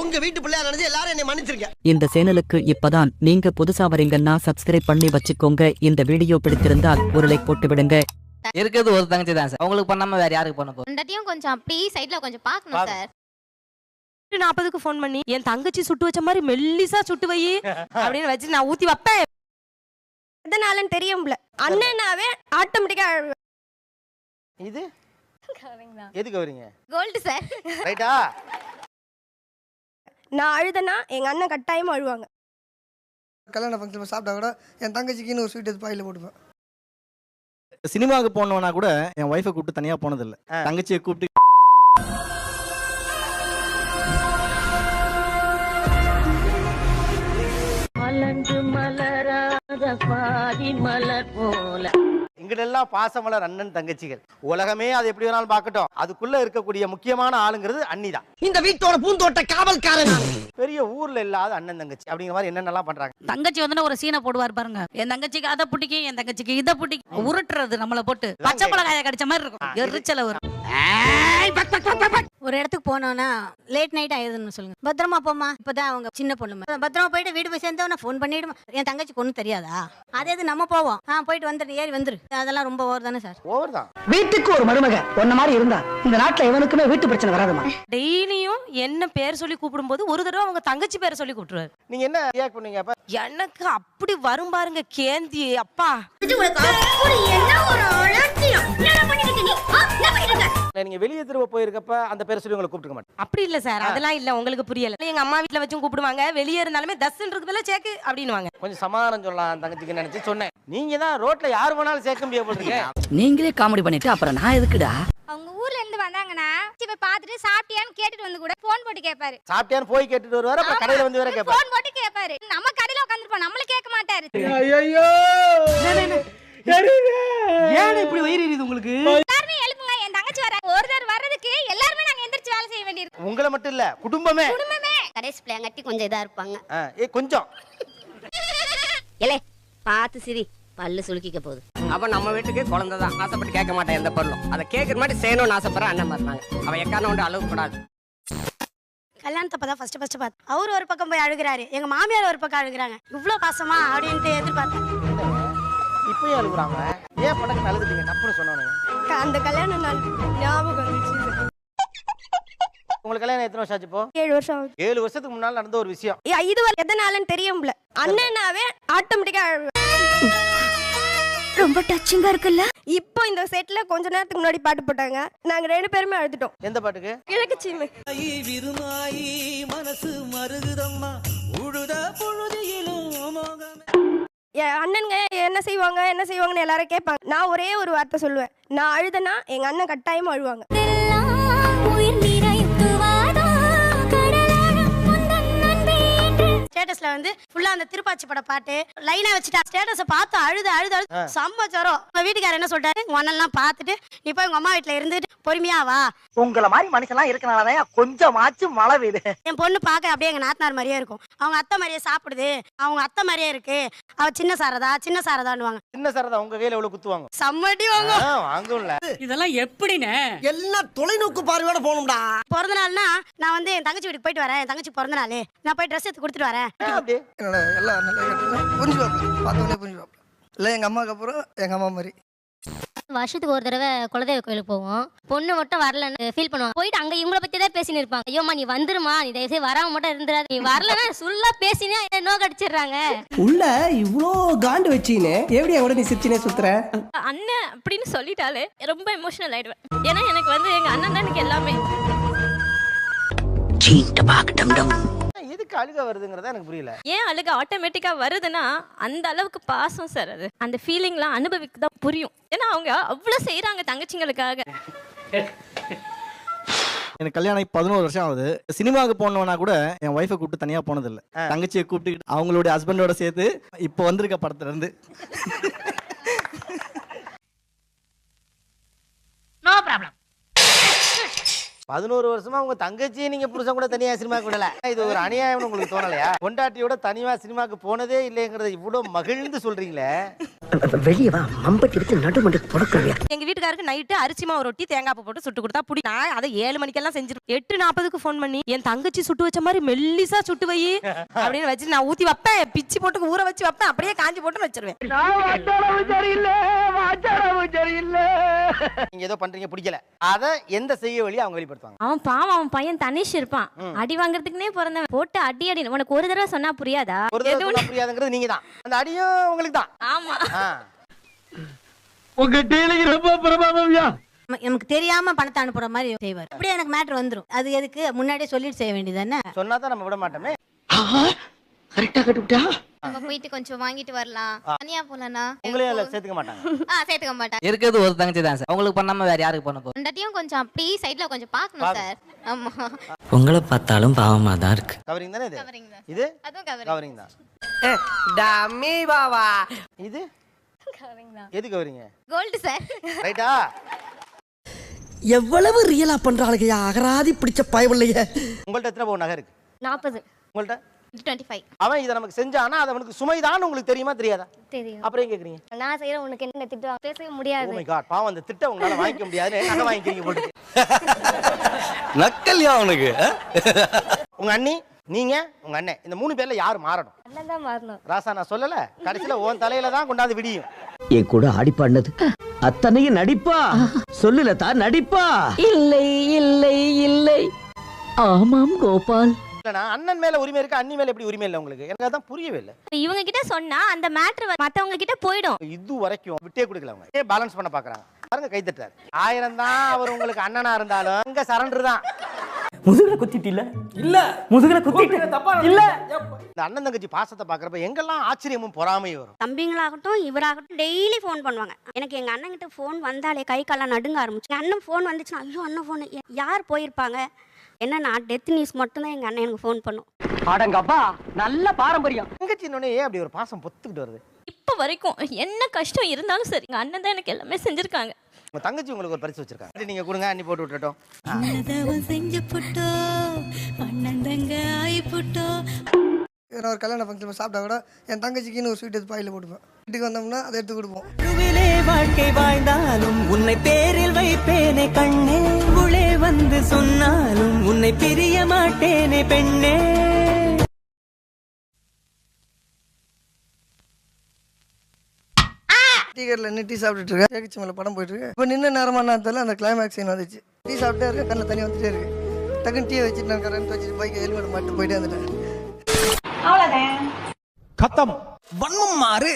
உங்க வீட்டு பிள்ளையா நினைச்சு எல்லாரும் என்னை மன்னிச்சிருக்க. இந்த சேனலுக்கு இப்பதான் நீங்க புதுசா வரீங்கன்னா சப்ஸ்கிரைப் பண்ணி வச்சுக்கோங்க. இந்த வீடியோ பிடித்திருந்தால் ஒரு லைக் போட்டு விடுங்க. இருக்கிறது ஒரு தங்கச்சி தான் சார். அவங்களுக்கு பண்ணாம வேற யாருக்கு பண்ண போறோம்? ரெண்டத்தையும் கொஞ்சம் அப்படி சைடுல கொஞ்சம் பார்க்கணும் சார். 40க்கு ஃபோன் பண்ணி என் தங்கச்சி சுட்டு வச்ச மாதிரி மெல்லிசா சுட்டு வை அப்படின்னு வச்சு நான் ஊத்தி வைப்பேன். எதனாலன்னு தெரியும்ல, அண்ணனாவே ஆட்டோமேட்டிக்கா இது எதுக்கு வரீங்க? Gold sir. ரைட்டா? நான் அழுதனா எங்க அண்ணன் கட்டாயமா அழுவாங்க. கல்யாண ஃபங்க்ஷன் சாப்பிட்டா கூட என் தங்கச்சிக்குன்னு ஒரு ஸ்வீட் எடுத்து பாயில போட்டுப்பேன். சினிமாவுக்கு போனவனா கூட என் ஒய்ஃபை கூப்பிட்டு தனியா போனதில்லை. தங்கச்சியை கூப்பிட்டு இங்கெல்லாம் பாசமலர் அண்ணன் தங்கச்சிகள். உலகமே அது எப்படி வேணாலும் பார்க்கட்டும், அதுக்குள்ள இருக்கக்கூடிய முக்கியமான ஆளுங்கிறது அண்ணி தான். இந்த வீட்டோட பூந்தோட்ட காவல்காரன். பெரிய ஊர்ல இல்லாத அண்ணன் தங்கச்சி அப்படிங்கிற மாதிரி என்னென்னலாம் பண்றாங்க. தங்கச்சி வந்து ஒரு சீனை போடுவார் பாருங்க. என் தங்கச்சிக்கு அதை பிடிக்கும், என் தங்கச்சிக்கு இதை பிடிக்கும். உருட்டுறது நம்மள போட்டு பச்சை மிளகாய கடிச்ச மாதிரி இருக்கும். எரிச்சல வரும். ஒரு இடத்துக்கு போனோம்னா லேட் நைட் ஆயிடுதுன்னு சொல்லுங்க. பத்திரமா போமா. இப்பதான் அவங்க சின்ன பொண்ணு பத்திரமா போயிட்டு வீடு போய் சேர்ந்தவன ஃபோன் பண்ணிடுமா. என் தங்கச்சிக்கு ஒன்றும் தெரியாதா? அதே இது நம்ம போவோம். போயிட்டு வந்துட்டு ஏறி வந்துரு. அதெல்லாம் ரொம்ப ஓவர் தானே சார்? ஓவர் தான். வீட்டுக்கு ஒரு மருமக ஒன்ன மாதிரி இருந்தா இந்த நாட்டுல எவனுக்குமே வீட்டு பிரச்சனை வராதுமா. டெய்லியும் என்ன பேர் சொல்லி கூப்பிடும்போது ஒரு தடவை அவங்க தங்கச்சி பேரை சொல்லி கூப்பிட்டுருவாரு. நீங்க என்ன ரியாக்ட் பண்ணீங்க அப்ப? எனக்கு அப்படி வரும் பாருங்க கேந்தி. அப்பா நீங்க வெளியே திரும்ப போயிருக்கப்ப அந்த பேரை சொல்லி உங்களை கூப்பிட்டுக்க மாட்டேன். அப்படி இல்ல சார், அதெல்லாம் இல்ல. உங்களுக்கு புரியல. எங்க அம்மா வீட்டுல வச்சும் கூப்பிடுவாங்க. வெளியே இருந்தாலுமே தஸ்ன்றது மேல சேக்கு அப்படின்னுவாங்க. கொஞ்சம் சமாதானம் சொல்லலாம் தங்கச்சிக்கு நினைச்சு சொன்னேன். நீங்க தான் ரோட்ல யார் வேணாலும் சேர்க்க முடியாது போடுறீங்க. நீங்களே காமெடி பண்ணிட்டு அப்புறம் நான் எதுக்குடா? அவங்க ஊர்ல இருந்து வந்தாங்கன்னா போய் பார்த்துட்டு சாப்பிட்டியான்னு கேட்டுட்டு வந்து கூட போன் போட்டு கேட்பாரு. சாப்பிட்டியான்னு போய் கேட்டுட்டு வருவாரு. அப்புறம் கடையில வந்து வேற கேட்பாரு. போன் போட்டு கேட்பாரு. நம்ம கடையில உட்கார்ந்துருப்போம், நம்மள கேட்க மாட்டாரு. ஐயோ ஏன் இப்படி வயிறு எரியுது உங்களுக்கு? எல்லாரும் எழுப்புங்க, என் தங்கச்சி வர. ஒருத்தர் வர்றதுக்கு எல்லாரும் நாங்க எந்திரச்சு வேலை செய்ய வேண்டியிருக்கு. உங்களை மட்டும் இல்ல, குடும்பமே. கடைசி பிள்ளைங்கட்டி கொஞ்சம் இதா இருப்பாங்க. கொஞ்சம் ஏலே பாத்து சிரி, பல்லு சுளுக்கிக்க போகுது. அப்ப நம்ம வீட்டுக்கு குழந்தை தான். ஆசைப்பட்டு கேட்க மாட்டேன் எந்த பொருளும். அதை கேட்கற மாதிரி செய்யணும்னு ஆசைப்படுற அண்ணன் மாதிரினாங்க. அவன் எக்காரணம் ஒன்று அளவு கூடாது. கல்யாணத்தப்பதான் ஃபர்ஸ்ட் பார்த்து அவர் ஒரு பக்கம் போய் அழுகிறாரு, எங்க மாமியார் ஒரு பக்கம் அழுகுறாங்க. இவ்வளவு பாசமா அப்படின்ட்டு எதிர்பார்த்தேன். இப்பயும் அழுகுறாங்க. ஏன் படக்கு அழுதுட்டீங்க? தப்புன்னு சொன்னோன்னே அந்த கல்யாண நாள் ஞாபகம் வந்துச்சு. உங்களுக்கு கல்யாணம் எத்தனை வருஷம் ஆச்சு இப்போ? 7 வருஷம் ஆகுது. 7 வருஷத்துக்கு முன்னால நடந்த ஒரு விஷயம். இது எதனாலன்னு தெரியும்ல, அண்ணனாவே ஆட்டோமேட்டிக்கா ரொம்ப டச்சிங்கா இருக்குல்ல. இப்போ இந்த செட்ல கொஞ்ச நேரத்துக்கு முன்னாடி பாட்டு போட்டாங்க. நாங்க 2 பேருமே அழுதுட்டோம். எந்த பாட்டுக்கு? கிழக்கு சீமை. மனசு மருகுதம்மா உழுத பொழுதிலும் அண்ணனுங்க என்ன செய்வாங்கன்னு எல்லாரும் கேட்பாங்க. நான் ஒரே ஒரு வார்த்தை சொல்லுவேன், நான் அழுதனா எங்க அண்ணன் கட்டாயமா அழுவாங்க. ஸ்டேட்டஸ்ல வந்து ஃபுல்லா அந்த திருப்பாச்சி பட பாட்டு லைனா வச்சுட்டா. ஸ்டேட்டஸ பார்த்து அழுது செம்ம ஜரம். உங்க வீட்டுக்காரர் என்ன சொல்றாரு, உன்னெல்லாம் பார்த்துட்டு நீ போய் உங்க அம்மா வீட்டுல இருந்துட்டு பொறுமையா வா. உங்கள மாதிரி மனுஷன்லாம் இருக்கனாலதான் கொஞ்சமாச்சும் மழை பெய்யுது. என் பொண்ணு பார்க்க அப்படியே எங்க நாத்தனார் மாதிரியே இருக்கும். அவங்க அத்தை மாதிரியே சாப்பிடுது, அவங்க அத்தை மாதிரியே இருக்கு. அவ சின்ன சாரதான்னுவாங்க. சின்ன சாரதா உங்க கையில எவ்வளவு குத்துவாங்க? சம்மட்டி வாங்கும்ல. இதெல்லாம் எப்படின்னு எல்லாம் தொலைநோக்கு பார்வையோட போகணும்டா. பிறந்த நாள்னா நான் வந்து என் தங்கச்சி வீட்டுக்கு போயிட்டு வரேன். என் தங்கச்சி பிறந்த நாள் நான் போய் ட்ரெஸ் எடுத்து கொடுத்துட்டு வரேன். அப்படியே என்னோட எல்லாம் நல்லா புரிஞ்சுவாப்ல, பார்த்தோன்னே புரிஞ்சுவாப்ல. இல்லை எங்க அம்மாவுக்கு அப்புறம் எங்க அம்மா மாதிரி. வருஷத்துக்கு ஒரு தடவை குலதெய்வ கோயிலுக்கு போவோம். பொண்ணு மட்டும் வரலன்னு ஃபீல் பண்ணுவாங்க. போயிட்டு அங்க இவங்கள பத்தி தான் பேசின்னு இருப்பாங்க. ஐயோமா நீ வந்துருமா, நீ தயவுசெய்து வராம மட்டும் இருந்துடாது, நீ வரலன்னா சுல்லா பேசினே நோ கடிச்சிடுறாங்க. உள்ள இவ்ளோ காண்டு வச்சினே எப்படி கூட நீ சிரிச்சினே சுத்துற? அண்ணன் அப்படின்னு சொல்லிட்டாலே ரொம்ப எமோஷனல் ஆயிடுவேன். ஏன்னா எனக்கு வந்து எங்க அண்ணன் தான் எனக்கு எல்லாமே. எதுக்கு அழுக வருதுங்கிறத எனக்கு புரியல. ஏன் அழுக ஆட்டோமேட்டிக்கா வருதுன்னா அந்த அளவுக்கு பாசம் சார். அது அந்த ஃபீலிங்லாம் அனுபவிக்க தான் புரியும். ஏன்னா அவங்க அவ்வளவு செய்யறாங்க தங்கச்சிங்களுக்காக. எனக்கு கல்யாணம் 11 வருஷம் ஆகுது. சினிமாவுக்கு போனவனா கூட என் ஒய்ஃபை கூப்பிட்டு தனியா போனதில்லை. தங்கச்சியை கூப்பிட்டு அவங்களுடைய ஹஸ்பண்டோட சேர்த்து இப்போ வந்திருக்க படத்துல இருந்து நோ ப்ராப்ளம். 11 வருஷமா உங்க தங்கச்சியை நீங்க புருஷன் கூட தனியா சினிமாக்கு விடல. இது ஒரு அநியாயம்னு உங்களுக்கு தோணலையா? பொண்டாட்டியோட தனியா சினிமாக்கு போனதே இல்லைங்கிறத இவ்வளவு மகிழ்ந்து சொல்றீங்களே. வெளியே வா மம்பட்டி எடுத்து நடுமண்டு தொடக்கலையா. எங்க வீட்டுக்காருக்கு நைட்டு அரிசி மாவு ரொட்டி தேங்காய் பூ போட்டு சுட்டு கொடுத்தா பிடி. நான் அதை 7 மணிக்கெல்லாம் செஞ்சிருக்கேன். 8:40க்கு ஃபோன் பண்ணி என் தங்கச்சி சுட்டு வச்ச மாதிரி மெல்லிசா சுட்டு வை அப்படின்னு வச்சு நான் ஊத்தி வைப்பேன். பிச்சு போட்டு ஊற வச்சு வைப்பேன். அப்படியே காஞ்சி போட்டு வச்சிருவேன். நீங்க ஏதோ பண்றீங்க பிடிக்கல, அத எந்த செய்ய வழி அவங்க வெளிப்படுத்துவாங்க. அவன் பாவம், அவன் பையன் தனிஷ் இருப்பான். அடி வாங்குறதுக்குனே பிறந்தவன். போட்டு அடி அடி. உனக்கு ஒரு தடவை சொன்னா புரியாதா? ஒரு தடவை சொன்னா புரியாதுங்கிறது நீங்க தான். அந்த அடியும் உங்களுக்கு தான். ஆமா. உங்க டீலிங் ரொம்ப பிரமாதம்யா. நமக்கு தெரியாம பணத்தை அனுப்புற மாதிரி செய்வார். அப்படியே எனக்கு மேட்டர் வந்துரும். அது எதுக்கு முன்னாடியே சொல்லிட்டு செய்ய வேண்டியதானே? சொன்னா தான் நம்ம விட மாட்டோமே. கரெக்டா கட்டுட்டா. நம்ம போயிட்டு கொஞ்சம் வாங்கிட்டு வரலாம். தனியா போலனா உங்களே அதுல சேர்த்துக்க மாட்டாங்க. சேர்த்துக்க மாட்டாங்க. இருக்கிறது ஒரு தங்கச்சி தான் சார். உங்களுக்கு பண்ணாம வேற யாருக்கு பண்ண போறோம்? ரெண்டத்தையும் கொஞ்சம் அப்படி சைடுல கொஞ்சம் பார்க்கணும் சார். ஆமா. உங்களை பார்த்தாலும் பாவமா தான் இருக்கு. கவரிங் தானே இது? கவரிங் தான். இது அதுவும் கவரிங். கவரிங் தான். டம்மி பாவா. இது கவரிங் தான். எது கவரிங்? Gold sir. ரைட்டா? எவ்வளவு ரியலா பண்றாளுங்கயா. அகராதி பிடிச்ச பயவில்லையே. உங்கள்ட்ட எத்தனை பவுன் நகை இருக்கு? 40. உங்கள்ட்ட 25. அவன் இதை நமக்கு செஞ்சானா அது அவனுக்கு சுமைதான் உங்களுக்கு தெரியுமா தெரியாதா? தெரியும். அப்புறம் ஏன் கேக்குறீங்க? நான் செய்யற உனக்கு என்ன திட்டு பேசவே முடியாது. ஓ மை காட், பாவம் அந்த திட்ட உங்களால வாங்கிக்க முடியாதுன்னு நகை வாங்கிக்கிறீங்க போட்டு. நக்கல்யா அவனுக்கு. உங்க அண்ணி, நீங்க, உங்க அண்ணன், இந்த 3 பேர்ல யார் மாறணும்? அண்ணன் தான் மாறணும். ராசா நான் சொல்லல, கடைசியில உன் தலையில தான் கொண்டாந்து விடியும். என் கூட ஆடி பாடினது அத்தனையும் நடிப்பா. சொல்லுல தான் நடிப்பா. இல்லை இல்லை இல்லை. ஆமாம் கோபால். இல்லனா அண்ணன் மேல உரிமை இருக்கு, அண்ணி மேல எப்படி உரிமை இல்ல உங்களுக்கு? எனக்கு அதான் புரியவே இல்ல. இவங்க கிட்ட சொன்னா அந்த மேட்டர் மத்தவங்க கிட்ட போய்டும். இது வரைக்கும் விட்டே கொடுக்கல அவங்க. ஏ பேலன்ஸ் பண்ண பாக்குறாங்க. பாருங்க கை தட்டாரு. 1000 தான் அவர் உங்களுக்கு அண்ணனா இருந்தாலும் அங்க சரண்டர் தான். முதுகுல குத்திட்டு இல்ல. இல்ல முதுகுல குத்திட்டு இல்ல. இந்த அண்ணன் தங்கச்சி பாசத்தை பாக்குறப்ப எங்கெல்லாம் ஆச்சரியமும் பொறாமையும் வரும். தம்பிங்களாகட்டும் இவராகட்டும் டெய்லி ஃபோன் பண்ணுவாங்க. எனக்கு எங்க அண்ணன் கிட்ட ஃபோன் வந்தாலே கை கால்லாம் நடுங்க ஆரம்பிச்சு. என் அண்ணன் ஃபோன் வந்துச்சுன்னா ஐயோ அண்ணன் ஃபோன் யார் போயிருப்பாங்க என்னன்னா டெத் நியூஸ் மட்டும் தான் எங்க அண்ணன் எனக்கு ஃபோன் பண்ணும். அடங்கப்பா நல்ல பாரம்பரியம். தங்கச்சி இன்னொன்னே ஏன் அப்படி ஒரு பாசம் பொத்துக்கிட்டு வருது? இப்ப வரைக்கும் என்ன கஷ்டம் இருந்தாலும் சரி எங்க அண்ணன் தான் எனக்கு எல்லாமே செஞ்சிருக்காங்க. உங்க தங்கச்சி உங்களுக்கு ஒரு பரிசு வச்சிருக்காங்க. நீங்க கொடுங்க, அண்ணி போட்டு விட்டுட்டோம். நான் ஒரு கல்யாண ஃபங்க்ஷன் சாப்பிட்டா கூட என் தங்கச்சிக்குன்னு ஒரு ஸ்வீட் எடுத்து பாயில் போட்டுப்பேன். வீட்டுக்கு வந்தோம்னா அதை எடுத்து கொடுப்போம். வாழ்க்கை வாழ்ந்தாலும் உன்னை பேரில் வைப்பேனே கண்ணே. உள்ளே வந்து சொன்னாலும் உன்னை பிரிய மாட்டேனே பெண்ணே. டீ கடையில் நின்று டீ சாப்பிட்டுட்டு இருக்கேன். கேட்கச்சி மேலே படம் போயிட்டு இருக்கு. இப்போ நின்ன நேரமா தெரியல, அந்த கிளைமேக்ஸ் சீன் வந்துச்சு. டீ சாப்பிட்டே இருக்கேன், கண்ணில் தண்ணி வந்துட்டே இருக்கு. டக்குன்னு டீயை வச்சுட்டு நான் கரண்ட் வச்சுட்டு பைக் ஹெல்மெட் மாட்டு போயிட்டே வந்துட்டேன். அவ்வளவுதான். கத்தம் வன்மம் மாறு.